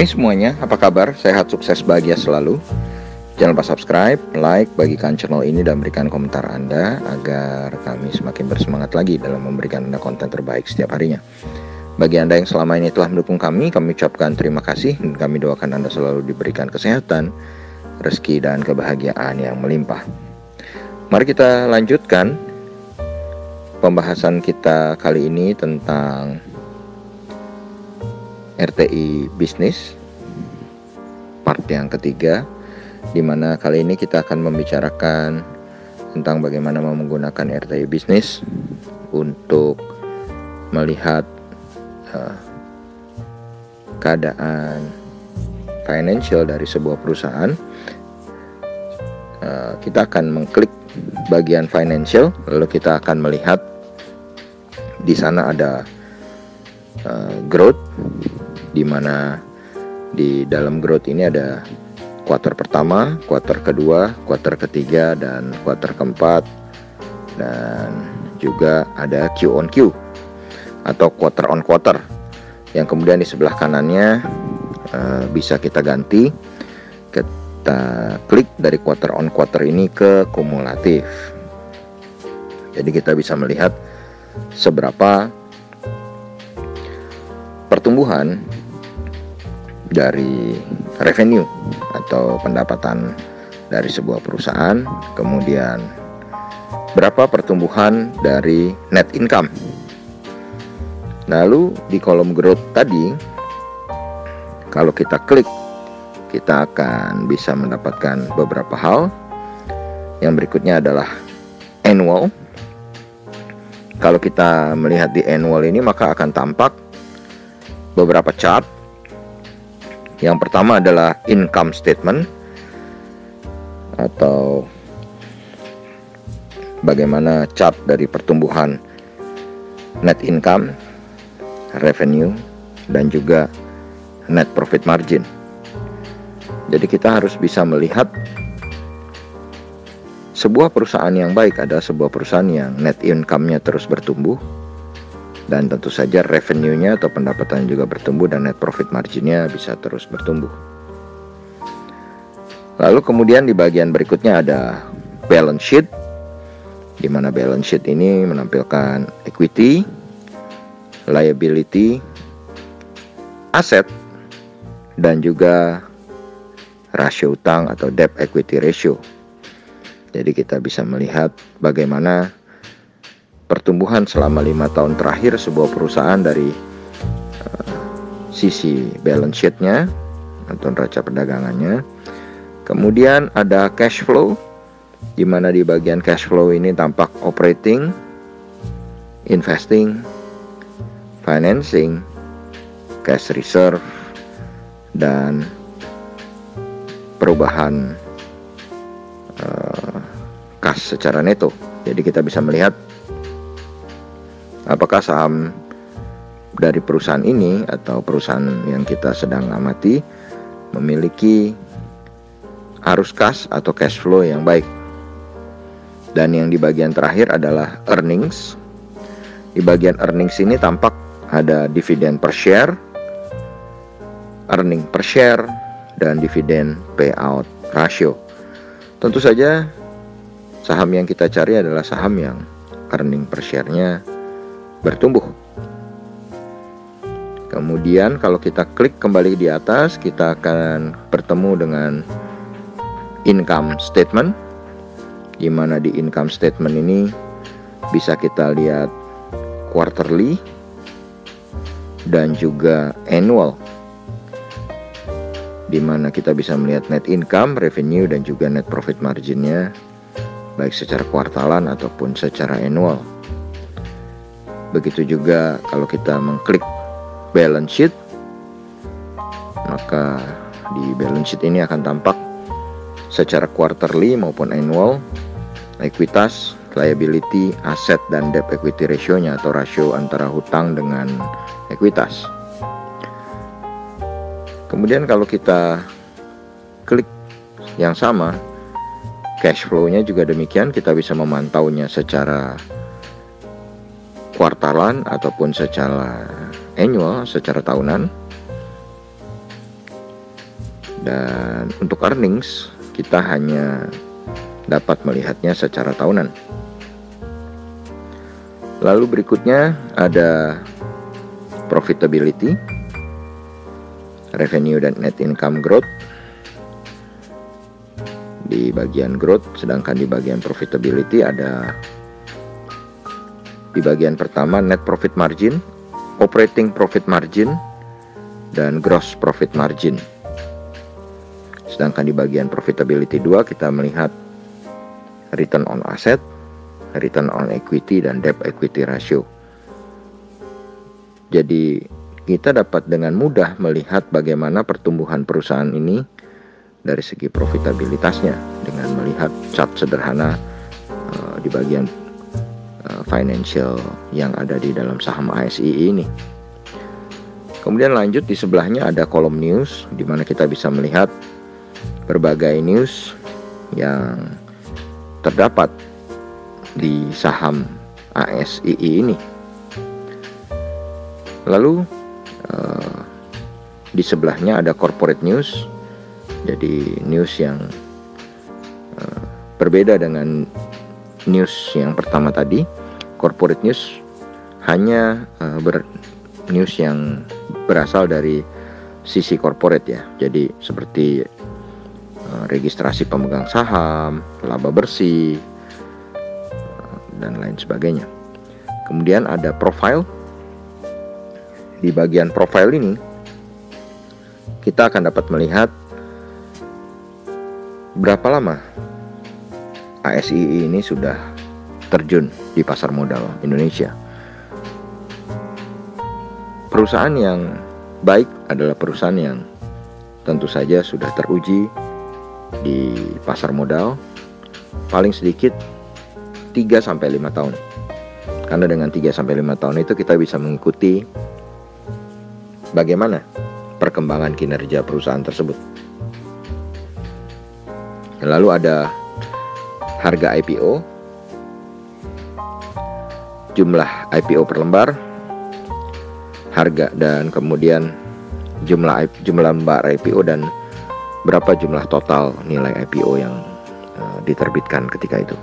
Hai semuanya, apa kabar? Sehat, sukses, bahagia selalu. Jangan lupa subscribe, like, bagikan channel ini dan berikan komentar Anda agar kami semakin bersemangat lagi dalam memberikan Anda konten terbaik setiap harinya. Bagi Anda yang selama ini telah mendukung kami ucapkan terima kasih dan kami doakan Anda selalu diberikan kesehatan, rezeki, dan kebahagiaan yang melimpah. Mari kita lanjutkan pembahasan kita kali ini tentang RTI bisnis part yang ketiga, di mana kali ini kita akan membicarakan tentang bagaimana menggunakan RTI bisnis untuk melihat keadaan financial dari sebuah perusahaan. Kita akan mengklik bagian financial, lalu kita akan melihat di sana ada growth, di mana di dalam growth ini ada kuartal pertama, kuartal kedua, kuartal ketiga, dan kuartal keempat, dan juga ada Q on Q atau quarter on quarter, yang kemudian di sebelah kanannya bisa kita ganti, kita klik dari quarter on quarter ini ke kumulatif. Jadi kita bisa melihat seberapa pertumbuhan dari revenue atau pendapatan dari sebuah perusahaan, kemudian berapa pertumbuhan dari net income. Lalu di kolom growth tadi, kalau kita klik, kita akan bisa mendapatkan beberapa hal. Yang berikutnya adalah annual. Kalau kita melihat di annual ini, maka akan tampak beberapa chart. Yang pertama adalah income statement, atau bagaimana chart dari pertumbuhan net income, revenue, dan juga net profit margin. Jadi kita harus bisa melihat sebuah perusahaan yang baik adalah sebuah perusahaan yang net income-nya terus bertumbuh, dan tentu saja revenue-nya atau pendapatan juga bertumbuh, dan net profit margin-nya bisa terus bertumbuh. Lalu kemudian di bagian berikutnya ada balance sheet, di mana balance sheet ini menampilkan equity, liability, aset, dan juga rasio utang atau debt equity ratio. Jadi kita bisa melihat bagaimana pertumbuhan selama 5 tahun terakhir sebuah perusahaan dari sisi balance sheet-nya atau neraca perdagangannya. Kemudian ada cash flow, di mana di bagian cash flow ini tampak operating, investing, financing, cash reserve, dan perubahan kas secara neto. Jadi kita bisa melihat apakah saham dari perusahaan ini atau perusahaan yang kita sedang amati memiliki arus kas atau cash flow yang baik. Dan yang di bagian terakhir adalah earnings. Di bagian earnings ini tampak ada dividen per share, earning per share, dan dividen payout ratio. Tentu saja saham yang kita cari adalah saham yang earning per share-nya bertumbuh. Kemudian kalau kita klik kembali di atas, kita akan bertemu dengan income statement, di mana di income statement ini bisa kita lihat quarterly dan juga annual, di mana kita bisa melihat net income, revenue, dan juga net profit marginnya baik secara kuartalan ataupun secara annual. Begitu juga kalau kita mengklik balance sheet, maka di balance sheet ini akan tampak secara quarterly maupun annual ekuitas, liability, aset, dan debt equity ratio-nya atau rasio antara hutang dengan ekuitas. Kemudian kalau kita klik yang sama, cash flow-nya juga demikian, kita bisa memantaunya secara kuartalan ataupun secara annual, secara tahunan. Dan untuk earnings kita hanya dapat melihatnya secara tahunan. Lalu berikutnya ada profitability, revenue dan net income growth di bagian growth, sedangkan di bagian profitability ada di bagian pertama net profit margin, operating profit margin, dan gross profit margin. Sedangkan di bagian profitability 2 kita melihat return on asset, return on equity, dan debt equity ratio. Jadi kita dapat dengan mudah melihat bagaimana pertumbuhan perusahaan ini dari segi profitabilitasnya dengan melihat chart sederhana di bagian financial yang ada di dalam saham ASII ini. Kemudian lanjut di sebelahnya ada kolom news, di mana kita bisa melihat berbagai news yang terdapat di saham ASII ini. Lalu di sebelahnya ada corporate news, jadi news yang berbeda dengan news yang pertama tadi. Corporate news hanya news yang berasal dari sisi corporate ya, jadi seperti registrasi pemegang saham, laba bersih, dan lain sebagainya. Kemudian ada profile. Di bagian profile ini kita akan dapat melihat berapa lama ASII ini sudah terjun di pasar modal Indonesia. Perusahaan yang baik adalah perusahaan yang tentu saja sudah teruji di pasar modal paling sedikit 3-5 tahun. Karena dengan 3-5 tahun itu kita bisa mengikuti bagaimana perkembangan kinerja perusahaan tersebut. Lalu ada harga IPO, jumlah IPO per lembar, harga, dan kemudian jumlah lembar IPO dan berapa jumlah total nilai IPO yang diterbitkan ketika itu.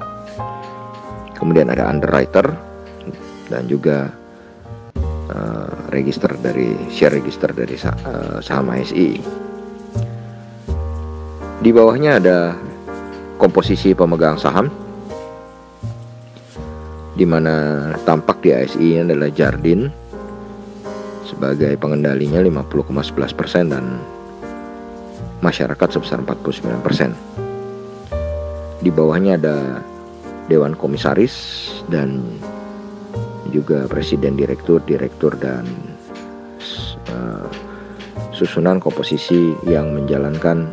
Kemudian ada underwriter dan juga share register dari saham ASII. Di bawahnya ada komposisi pemegang saham, di mana tampak di ASII adalah Jardine sebagai pengendalinya 50,11% dan masyarakat sebesar 49%. Di bawahnya ada Dewan Komisaris dan juga Presiden, Direktur, dan susunan komposisi yang menjalankan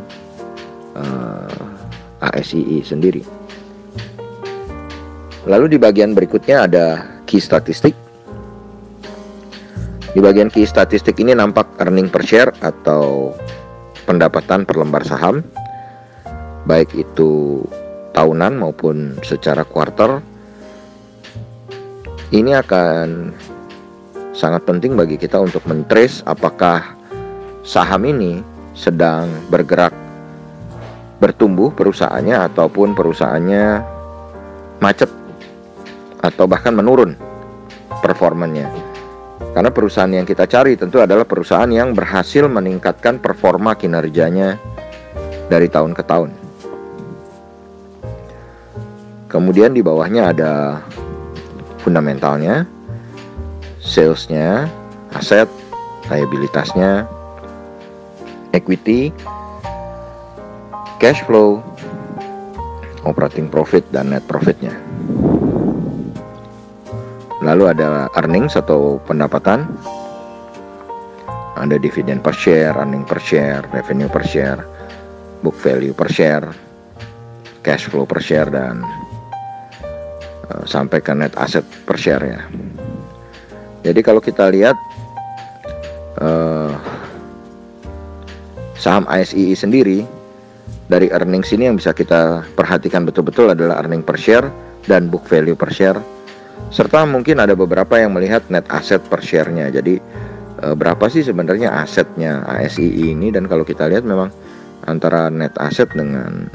ASII sendiri. Lalu di bagian berikutnya ada key statistik. Di bagian key statistik ini nampak earning per share atau pendapatan per lembar saham, baik itu tahunan maupun secara kuartal. Ini akan sangat penting bagi kita untuk men-trace apakah saham ini sedang bergerak bertumbuh perusahaannya ataupun perusahaannya macet atau bahkan menurun performanya. Karena perusahaan yang kita cari tentu adalah perusahaan yang berhasil meningkatkan performa kinerjanya dari tahun ke tahun. Kemudian di bawahnya ada fundamentalnya, salesnya, aset, liabilitasnya, equity, cash flow, operating profit, dan net profitnya. Lalu ada earnings atau pendapatan, ada dividen per share, earning per share, revenue per share, book value per share, cash flow per share, dan sampai ke net asset per share ya. Jadi kalau kita lihat saham ASII sendiri, dari earnings ini yang bisa kita perhatikan betul-betul adalah earning per share dan book value per share, serta mungkin ada beberapa yang melihat net asset per share-nya. Jadi berapa sih sebenarnya asetnya ASII ini, dan kalau kita lihat memang antara net asset dengan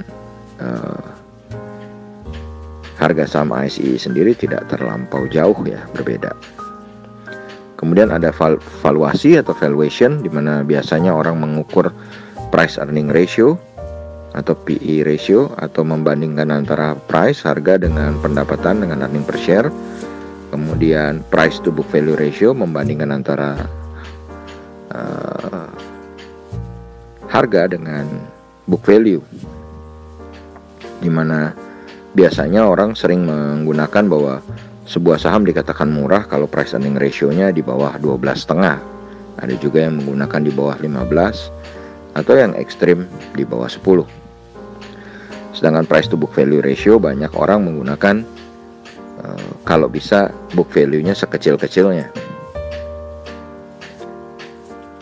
harga saham ASI sendiri tidak terlampau jauh ya, berbeda. Kemudian ada valuasi atau valuation, di mana biasanya orang mengukur price earning ratio atau PE ratio, atau membandingkan antara price, harga, dengan pendapatan, dengan earning per share. Kemudian price to book value ratio, membandingkan antara harga dengan book value, di mana biasanya orang sering menggunakan bahwa sebuah saham dikatakan murah kalau price earning ratio-nya di bawah 12,5. Ada juga yang menggunakan di bawah 15, atau yang ekstrim di bawah 10. Sedangkan price to book value ratio banyak orang menggunakan kalau bisa book value-nya sekecil-kecilnya.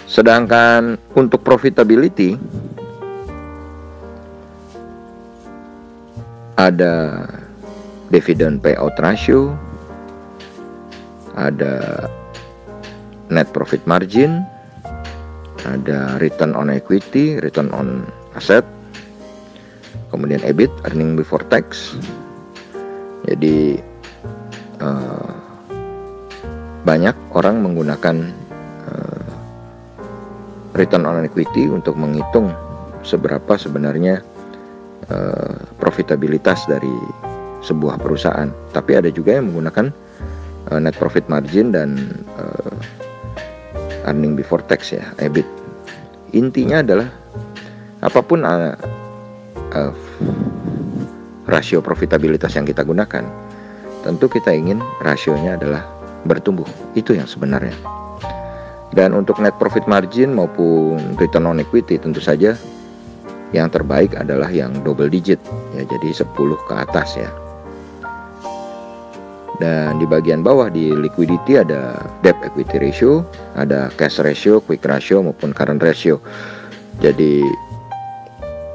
Sedangkan untuk profitability ada dividend payout ratio, ada net profit margin, ada return on equity, return on asset, kemudian EBIT, earning before tax. Jadi banyak orang menggunakan return on equity untuk menghitung seberapa sebenarnya profitabilitas dari sebuah perusahaan. Tapi ada juga yang menggunakan net profit margin dan earning before tax ya, EBIT. Intinya adalah apapun rasio profitabilitas yang kita gunakan, tentu kita ingin rasionya adalah bertumbuh. Itu yang sebenarnya. Dan untuk net profit margin maupun return on equity, tentu saja yang terbaik adalah yang double digit ya, jadi 10 ke atas ya. Dan di bagian bawah di liquidity ada debt equity ratio, ada cash ratio, quick ratio maupun current ratio. Jadi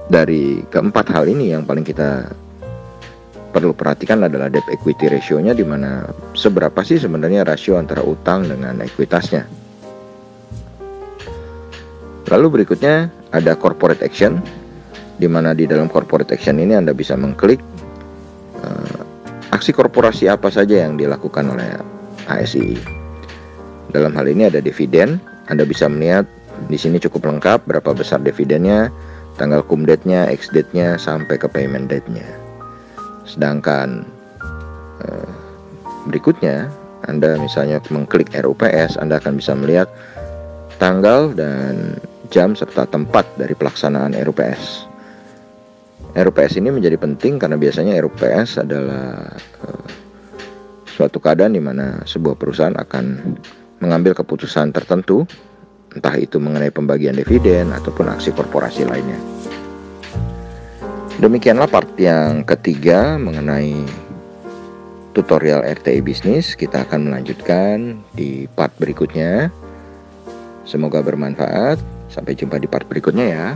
dari keempat hal ini yang paling kita perlu perhatikan adalah debt equity ratio-nya, di mana seberapa sih sebenarnya rasio antara utang dengan ekuitasnya. Lalu berikutnya ada corporate action, di mana di dalam corporate action ini Anda bisa mengklik aksi korporasi apa saja yang dilakukan oleh ASI. Dalam hal ini ada dividen. Anda bisa melihat di sini cukup lengkap berapa besar dividennya, tanggal cum date-nya, ex date-nya, sampai ke payment date-nya. Sedangkan berikutnya Anda misalnya mengklik RUPS, Anda akan bisa melihat tanggal dan jam serta tempat dari pelaksanaan RUPS. RUPS ini menjadi penting karena biasanya RUPS adalah suatu keadaan di mana sebuah perusahaan akan mengambil keputusan tertentu, entah itu mengenai pembagian dividen ataupun aksi korporasi lainnya. Demikianlah part yang ketiga mengenai tutorial RTI bisnis. Kita akan melanjutkan di part berikutnya. Semoga bermanfaat. Sampai jumpa di part berikutnya ya.